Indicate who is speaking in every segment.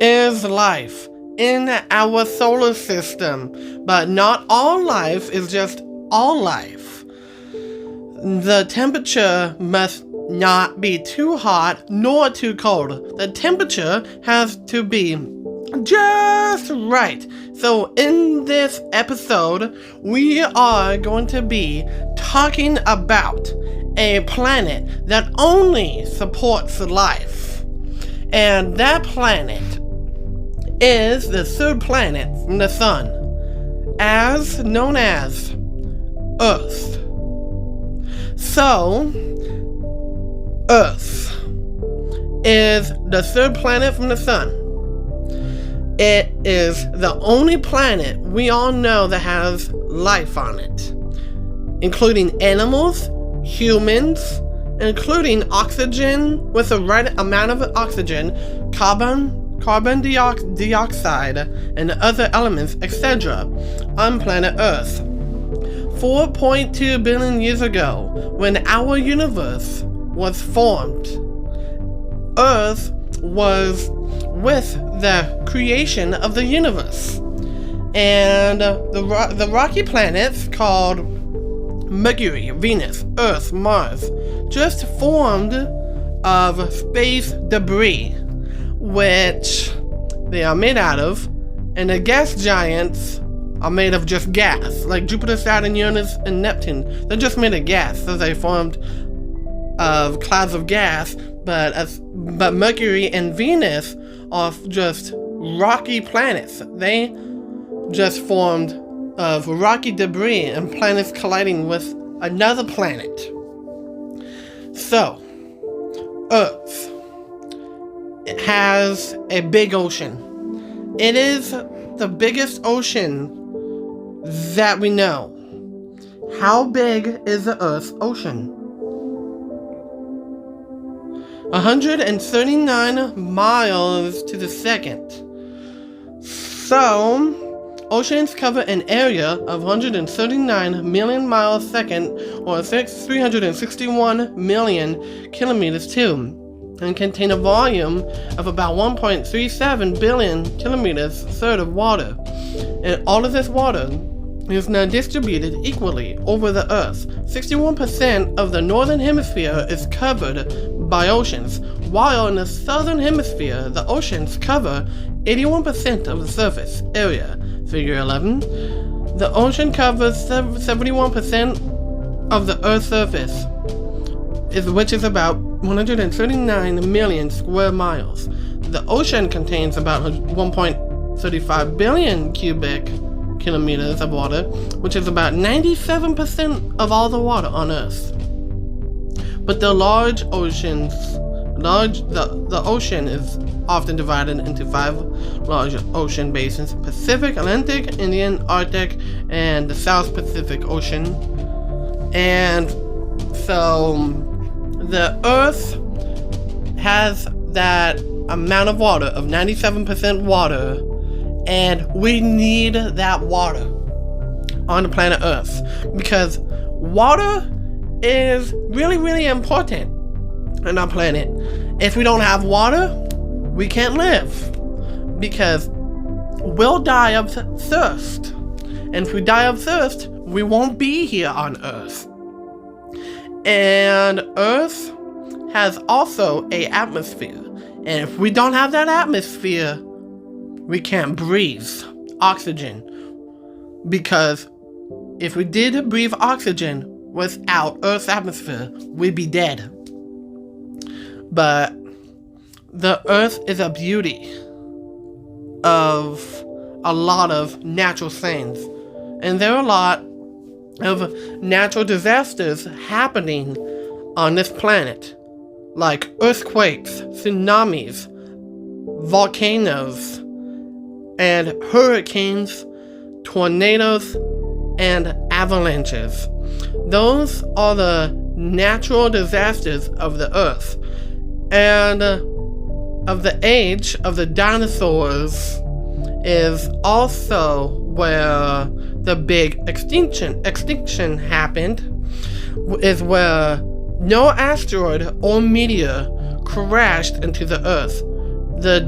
Speaker 1: is life in our solar system, but not all life is just all life. The temperature must not be too hot nor too cold. The temperature has to be just right. So in this episode, we are going to be talking about a planet that only supports life. And that planet is the third planet from the sun, as known as Earth. So, Earth is the third planet from the sun. It is the only planet we all know that has life on it, including animals, humans, including oxygen with the right amount of oxygen, carbon dioxide, and other elements, etc. on planet Earth. 4.2 billion years ago, when our universe was formed, Earth was with the creation of the universe. And the rocky planets called Mercury, Venus, Earth, Mars just formed of space debris, which they are made out of, and the gas giants are made of just gas, like Jupiter, Saturn, Uranus, and Neptune. They're just made of gas, so they formed of clouds of gas, but Mercury and Venus are just rocky planets. They just formed of rocky debris and planets colliding with another planet. So, Earth, it has a big ocean. It is the biggest ocean that we know. How big is the Earth's ocean? 139 miles to the second. So, oceans cover an area of 139 million miles a second, or 361 million kilometers too, and contain a volume of about 1.37 billion kilometers, a third of water. And all of this water is now distributed equally over the Earth. 61% of the northern hemisphere is covered by oceans, while in the southern hemisphere, the oceans cover 81% of the surface area. Figure 11. The ocean covers 71% of the Earth's surface, which is about 139 million square miles. The ocean contains about 1.35 billion cubic kilometers of water, which is about 97% of all the water on Earth. But the ocean is often divided into 5 large ocean basins: Pacific, Atlantic, Indian, Arctic, and the South Pacific Ocean. And so the Earth has that amount of water, of 97% water, and we need that water on the planet Earth, because water is really, really important on our planet. If we don't have water, we can't live, because we'll die of thirst. And if we die of thirst, we won't be here on Earth. And Earth has also an atmosphere. And if we don't have that atmosphere, we can't breathe oxygen. Because if we did breathe oxygen without Earth's atmosphere, we'd be dead. But the Earth is a beauty of a lot of natural things. And there are a lot of natural disasters happening on this planet, like earthquakes, tsunamis, volcanoes, and hurricanes, tornadoes, and avalanches. Those are the natural disasters of the Earth. And of the age of the dinosaurs is also where the big extinction happened, is where no asteroid or meteor crashed into the Earth. The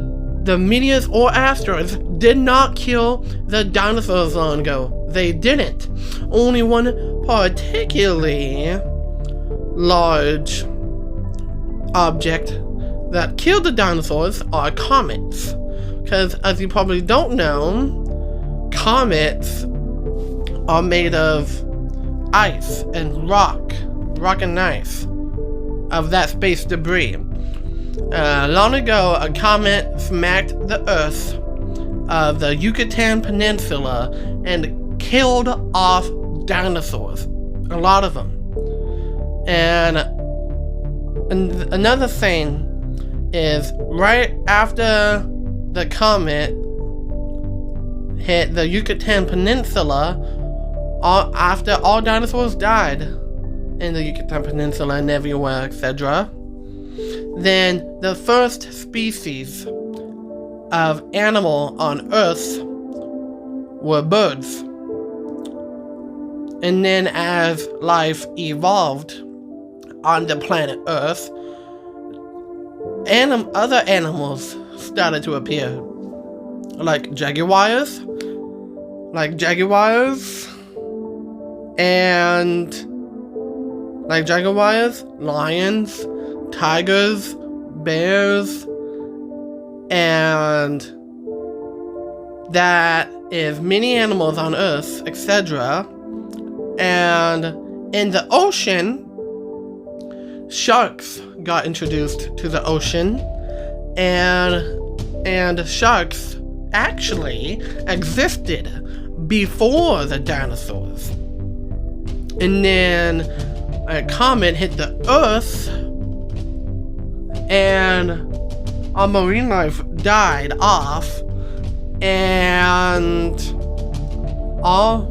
Speaker 1: the meteors or asteroids did not kill the dinosaurs long ago. They didn't. Only one particularly large object that killed the dinosaurs are comets. Because, as you probably don't know, comets are made of ice and rock and ice, of that space debris. Long ago, a comet smacked the Earth of the Yucatan Peninsula and killed off dinosaurs, a lot of them. And another thing is, right after the comet hit the Yucatan Peninsula, after all dinosaurs died in the Yucatan Peninsula and everywhere, etc., then the first species of animal on Earth were birds. And then as life evolved on the planet Earth, other animals started to appear, like jaguars, lions, tigers, bears, and that is many animals on Earth, etc. And in the ocean, sharks got introduced to the ocean, and sharks actually existed before the dinosaurs. And then a comet hit the Earth, and our marine life died off, and all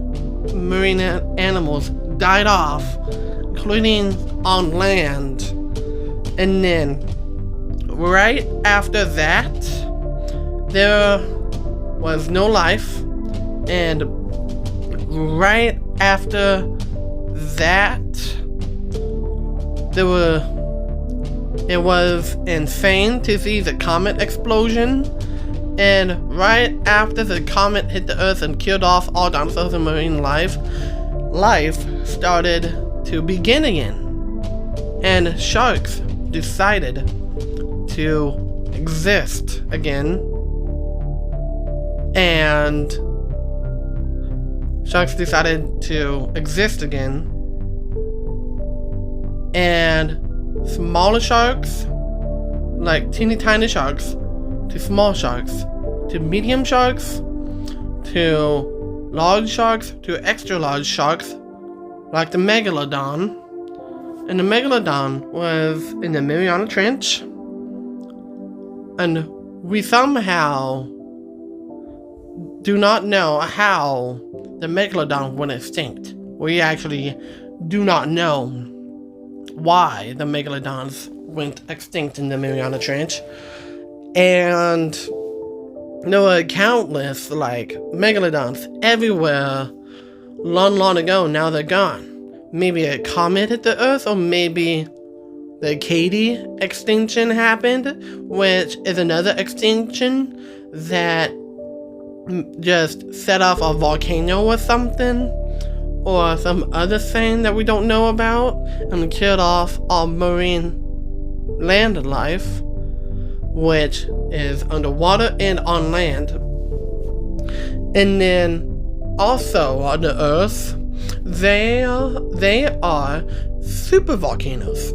Speaker 1: marine animals died off, including on land. And then right after that, there was no life, and right after that, it was insane to see the comet explosion. And right after the comet hit the Earth and killed off all dinosaurs and marine life started to begin again. And sharks decided to exist again. And smaller sharks, like teeny tiny sharks, to small sharks, to medium sharks, to large sharks, to extra large sharks, like the megalodon. And the megalodon was in the Mariana Trench, and we somehow do not know how the megalodon went extinct. We actually do not know why the megalodons went extinct in the Mariana Trench. And there were countless, megalodons everywhere long ago. Now they're gone. Maybe a comet hit the Earth, or maybe the Katy extinction happened, which is another extinction that just set off a volcano or something, or some other thing that we don't know about, and killed off all marine land life, which is underwater and on land. And then also on the Earth, they are supervolcanoes.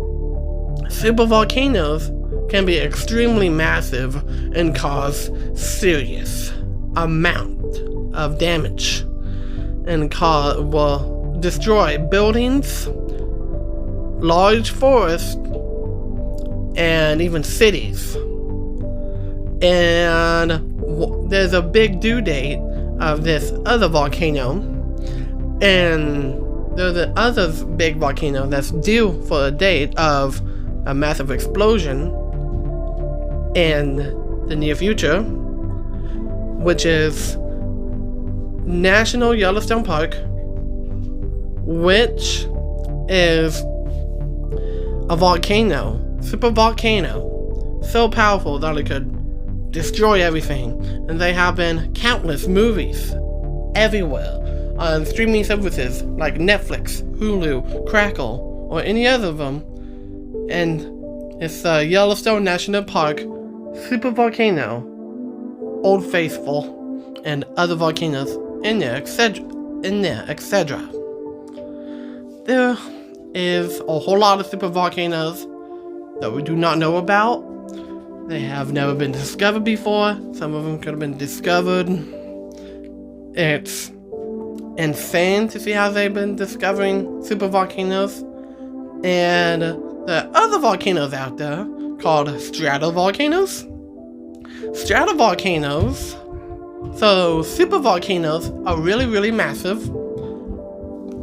Speaker 1: Supervolcanoes can be extremely massive and cause serious amount of damage, and will destroy buildings, large forests, and even cities. And there's a big due date of this other volcano, and there's an other big volcano that's due for a date of a massive explosion in the near future, which is National Yellowstone Park, which is a volcano, super volcano, so powerful that it could destroy everything. And there have been countless movies everywhere on streaming services like Netflix, Hulu, Crackle, or any other of them. And it's the Yellowstone National Park, supervolcano, Old Faithful, and other volcanoes in there, etc. There is a whole lot of supervolcanoes that we do not know about. They have never been discovered before. Some of them could have been discovered. It's insane to see how they've been discovering supervolcanoes. And there are other volcanoes out there called stratovolcanoes. Stratovolcanoes, so supervolcanoes are really, really massive.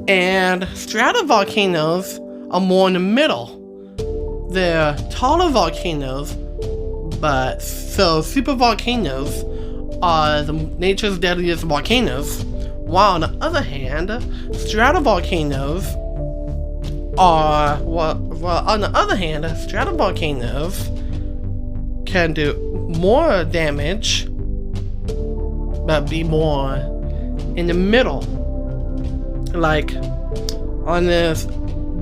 Speaker 1: And stratovolcanoes are more in the middle. They're taller volcanoes, but so supervolcanoes are nature's deadliest volcanoes, while on the other hand, stratovolcanoes can do more damage, but be more in the middle. Like on this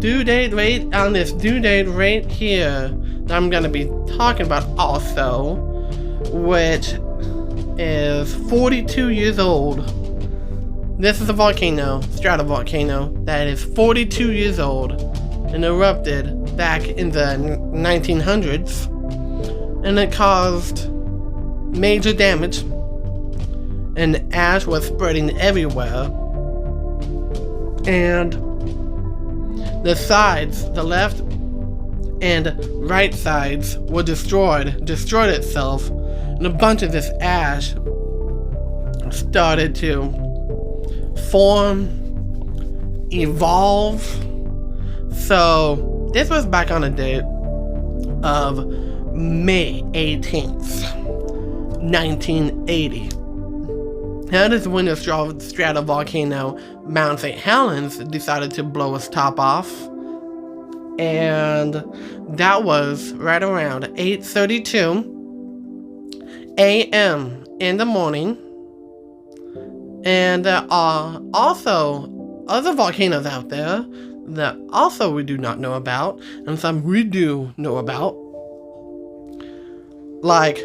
Speaker 1: due date right here that I'm gonna be talking about also, which is 42 years old. This is a volcano, stratovolcano, that is 42 years old and erupted back in the 1900s, and it caused major damage, and ash was spreading everywhere, and the sides, the left and right sides, were destroyed itself, and a bunch of this ash started to form, evolve. So this was back on the date of May 18th, 1980. That is when the stratovolcano Mount St. Helens decided to blow its top off. And that was right around 8:32 a.m. in the morning. And there are also other volcanoes out there that also we do not know about, and some we do know about. Like,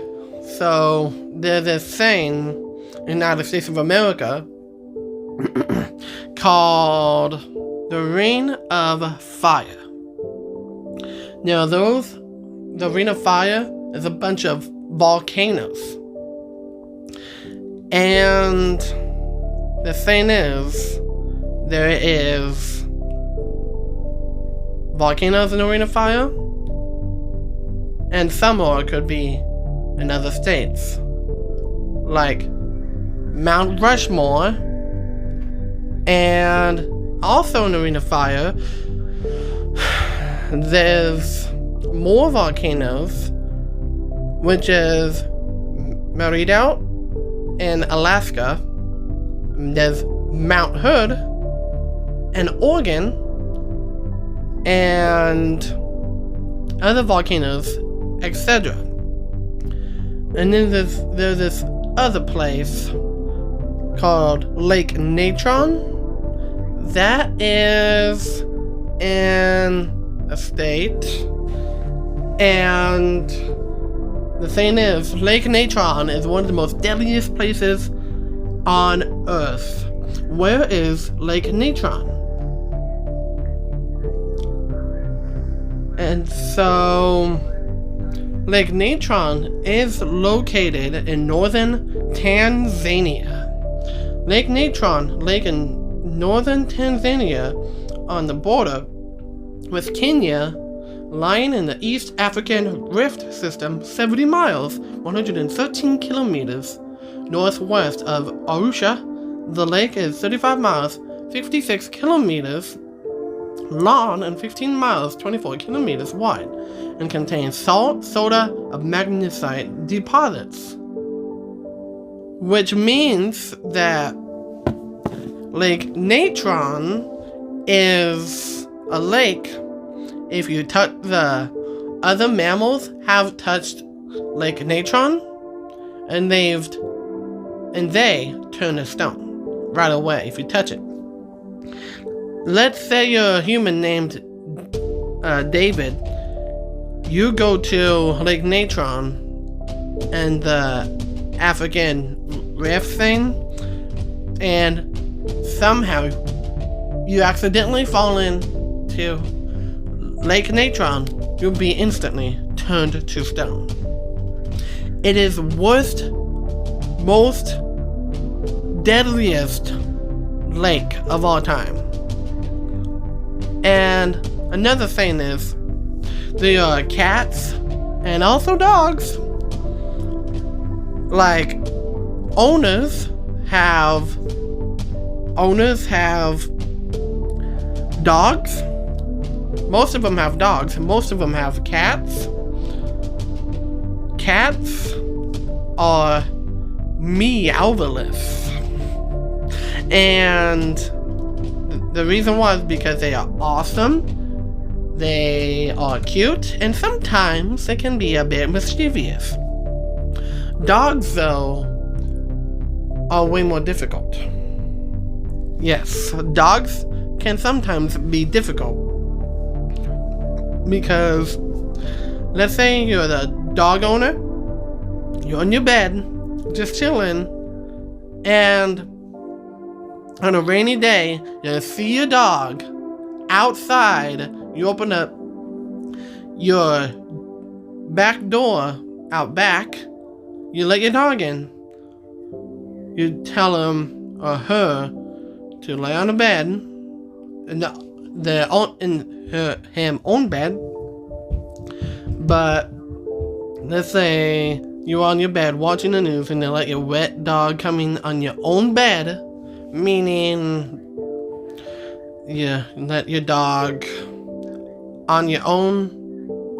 Speaker 1: so there's this thing in the United States of America called the Ring of Fire. Now the Ring of Fire is a bunch of volcanoes. And the thing is, there is volcanoes in the Ring of Fire, and some more could be in other states, like Mount Rushmore, and also in the Ring of Fire, there's more volcanoes, which is Redoubt in Alaska. There's Mount Hood in Oregon, and other volcanoes, etc. And then there's this other place called Lake Natron. That is in a state, and the thing is, Lake Natron is one of the most deadliest places on Earth. Where is Lake Natron? And so Lake Natron is located in northern Tanzania. Lake Natron, lake in northern Tanzania on the border with Kenya, lying in the East African Rift System, 70 miles, 113 kilometers northwest of Arusha. The lake is 35 miles, 56 kilometers long, and 15 miles, 24 kilometers wide, and contains salt, soda, of magnesite deposits. Which means that Lake Natron is a lake. If the other mammals have touched Lake Natron, and they turn to stone right away if you touch it. Let's say you're a human named David. You go to Lake Natron and the African rift thing, and somehow you accidentally fall into Lake Natron. You'll be instantly turned to stone. It is worst, most deadliest lake of all time. And another thing is, there are cats and also dogs. Like, owners have dogs. Most of them have dogs. Most of them have cats. Cats are meowvelous. And the reason why is because they are awesome, they are cute, and sometimes they can be a bit mischievous. Dogs, though, are way more difficult. Yes, dogs can sometimes be difficult. Because, let's say you're the dog owner, you're on your bed, just chilling, and on a rainy day, you see your dog outside. You open up your back door out back. You let your dog in. You tell him or her to lay on the bed, him own bed. But let's say you're on your bed watching the news and they let your wet dog come in on your own bed, meaning you let your dog on your own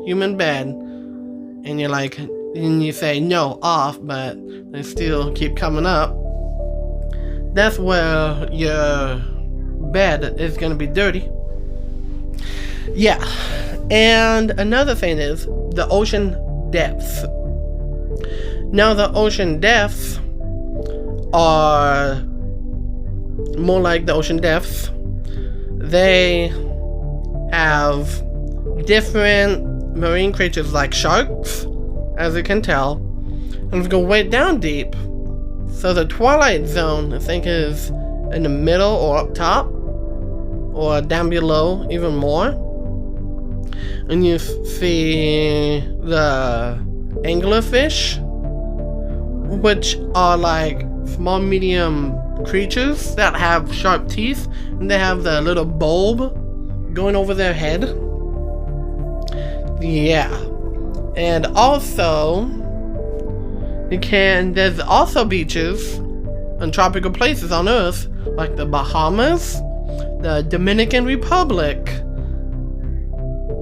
Speaker 1: human bed, and you're like, and you say no, off, but they still keep coming up. That's where your bed is gonna be dirty. Yeah. And another thing is the ocean depths. Now the ocean depths are more like the ocean depths. They have different marine creatures like sharks, as you can tell, and go way down deep. So the Twilight Zone, I think, is in the middle or up top, or down below even more. And you see the anglerfish, which are like small, medium creatures that have sharp teeth, and they have the little bulb going over their head. Yeah. And also, there's also beaches and tropical places on Earth, like the Bahamas, the Dominican Republic,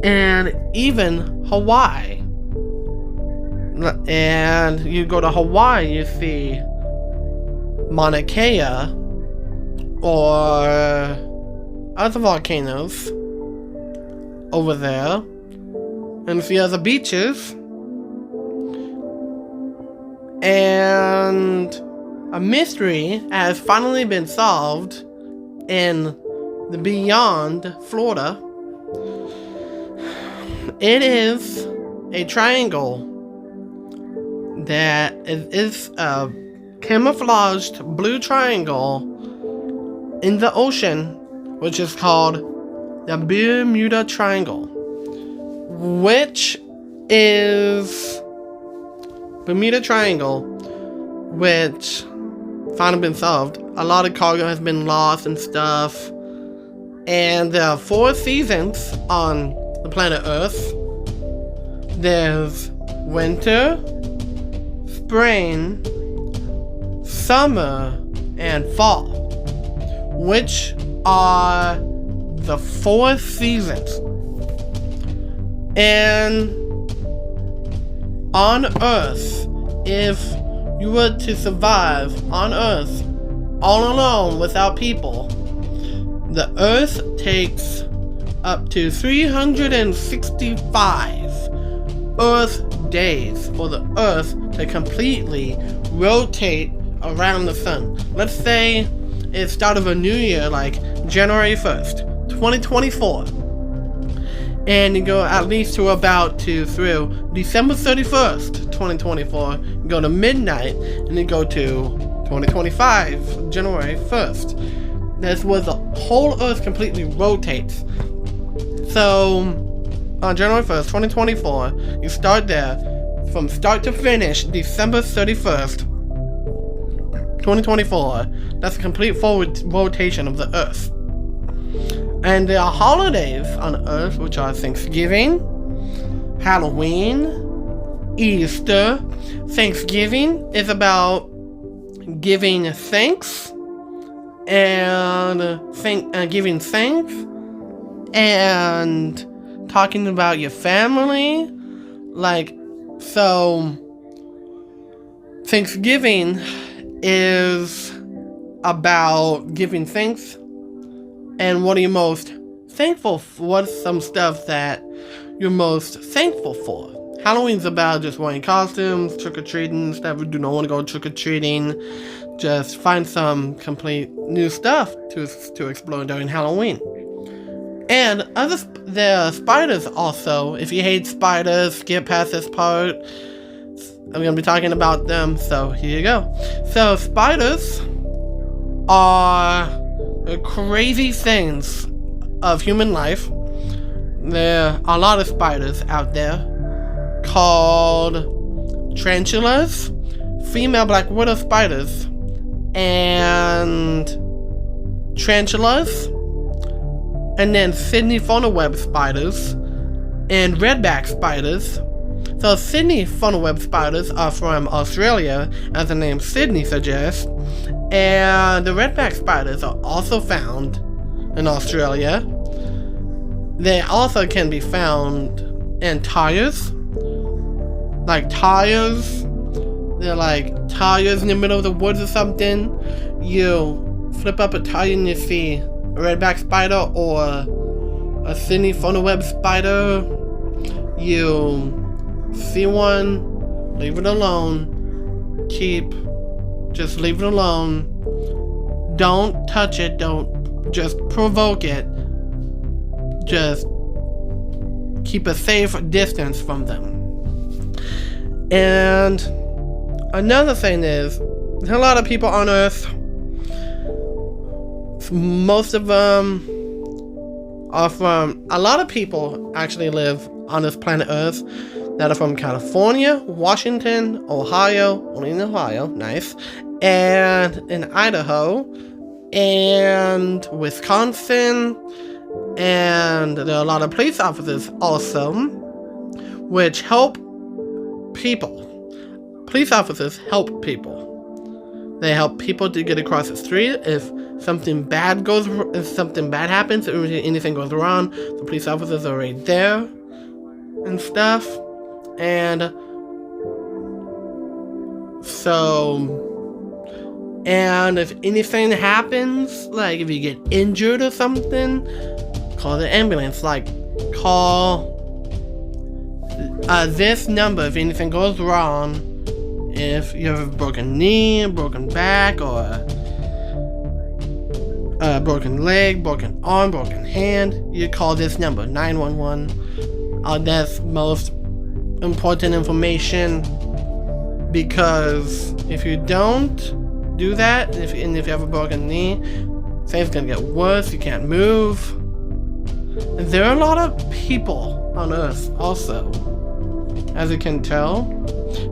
Speaker 1: and even Hawaii. And you go to Hawaii, you see Mauna Kea or other volcanoes over there, and see other beaches. And a mystery has finally been solved in the beyond Florida. It is a triangle that is a camouflaged blue triangle in the ocean, which is called the Bermuda Triangle, which is Bermuda Triangle, which finally been solved. A lot of cargo has been lost and stuff, and there are 4 seasons on the planet Earth. There's winter, spring, summer, and fall, which are the 4 seasons. And on Earth, if you were to survive on Earth all alone without people, the Earth takes up to 365 Earth days for the Earth to completely rotate around the sun. Let's say it's start of a new year, like January 1st, 2024. And you go at least through December 31st, 2024. You go to midnight, and you go to 2025, January 1st. That's where the whole Earth completely rotates. So, on January 1st, 2024, you start there, from start to finish, December 31st, 2024. That's a complete forward rotation of the Earth. And there are holidays on Earth, which are Thanksgiving, Halloween, Easter. Thanksgiving is about giving thanks and giving thanks and talking about your family. So Thanksgiving is about giving thanks. And what are you most thankful for? What's some stuff that you're most thankful for? Halloween's about just wearing costumes, trick-or-treating, stuff. You do not want to go trick-or-treating. Just find some complete new stuff to explore during Halloween. And there are spiders also. If you hate spiders, skip past this part. I'm going to be talking about them, so here you go. So spiders are the crazy things of human life. There are a lot of spiders out there called tarantulas, female black widow spiders, and tarantulas, and then Sydney funnel web spiders and redback spiders. So Sydney funnel web spiders are from Australia, as the name Sydney suggests, and the redback spiders are also found in Australia. They also can be found in tires. Like tires. They're like tires in the middle of the woods or something. You flip up a tire and you see a redback spider or a Sydney funnel web spider. You see one, leave it alone. Just leave it alone. Don't touch it. Don't just provoke it. Just keep a safe distance from them. And another thing is, there's a lot of people on Earth. Most of them are from, a lot of people actually live on this planet Earth that are from California, Washington, Ohio, only in Ohio, nice, and in Idaho, and Wisconsin, and there are a lot of police officers also, which help people. Police officers help people. They help people to get across the street. If something bad happens, if anything goes wrong, the police officers are right there and stuff. And if anything happens, like if you get injured or something, call the ambulance. Like, call this number if anything goes wrong. If you have a broken knee, a broken back, or a broken leg, broken arm, broken hand, you call this number, 911. That's most important information, because if you don't do that, if you have a broken knee, things gonna get worse. You can't move. And there are a lot of people on Earth also, as you can tell.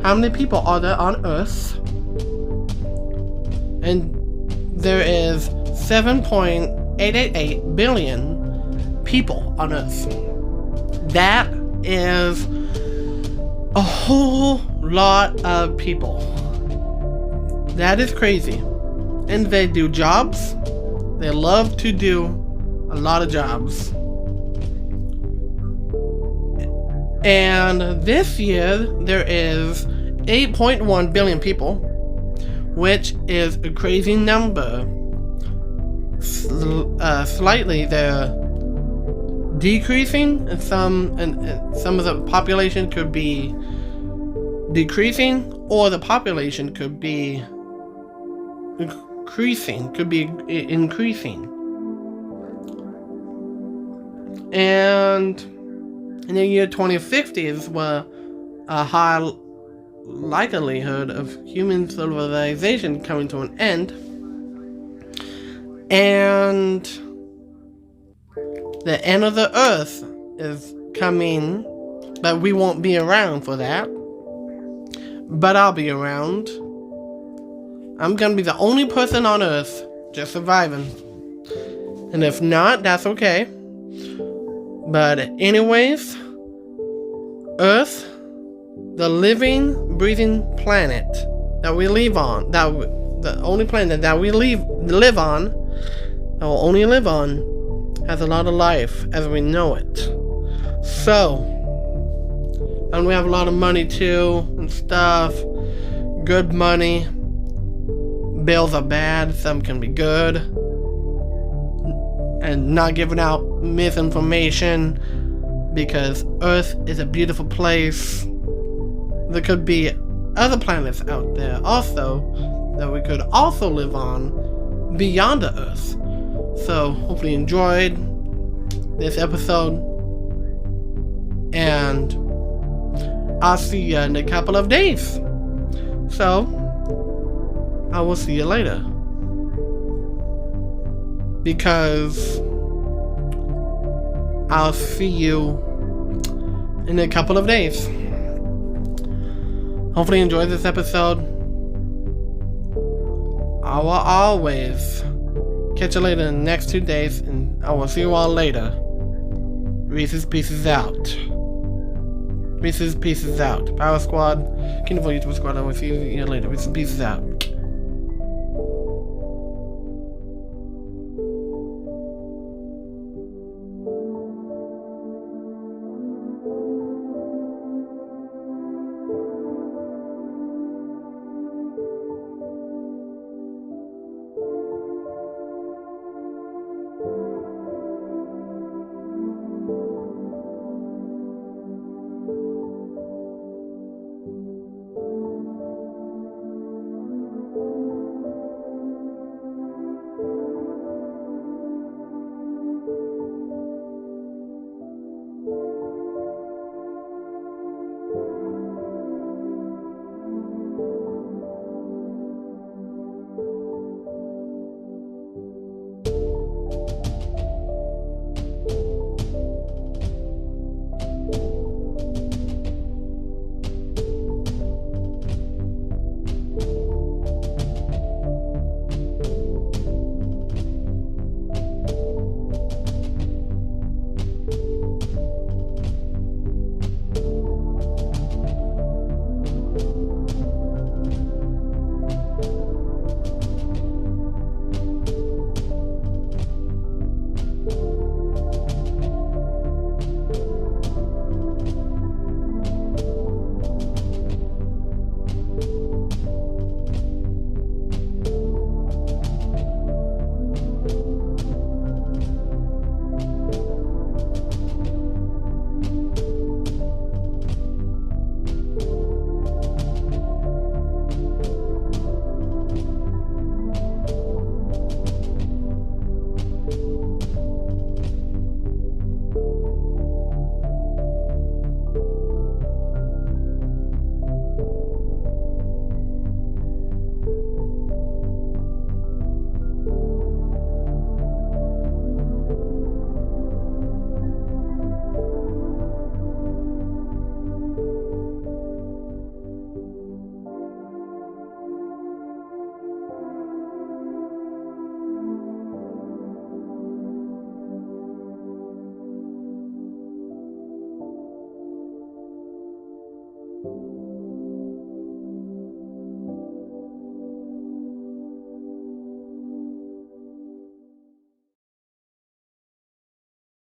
Speaker 1: How many people are there on Earth? And there is 7.888 billion people on Earth. That is a whole lot of people. That is crazy. And they do jobs. They love to do a lot of jobs. And this year, there is 8.1 billion people, which is a crazy number. Slightly, they're decreasing, and some of the population could be decreasing, or the population could be increasing. And in the year 2050 is where a high likelihood of human civilization coming to an end. And the end of the earth is coming, but we won't be around for that. But I'll be around. I'm gonna be the only person on earth just surviving. And if not, that's okay. But anyways, Earth, the living, breathing planet that we live on, the only planet that we live on, that will only live on, has a lot of life as we know it. So, and we have a lot of money too, and stuff. Good money. Bills are bad, some can be good. And not giving out misinformation, because Earth is a beautiful place. There could be other planets out there also that we could also live on beyond the Earth. So hopefully you enjoyed this episode, and I'll see you in a couple of days. So I will see you later, because I'll see you in a couple of days. Hopefully you enjoyed this episode. I will always catch you later in the next 2 days, and I will see you all later. Reese's Pieces out. Reese's Pieces out. Power Squad, Kingdom for YouTube Squad, I will see you later. Reese's Pieces out.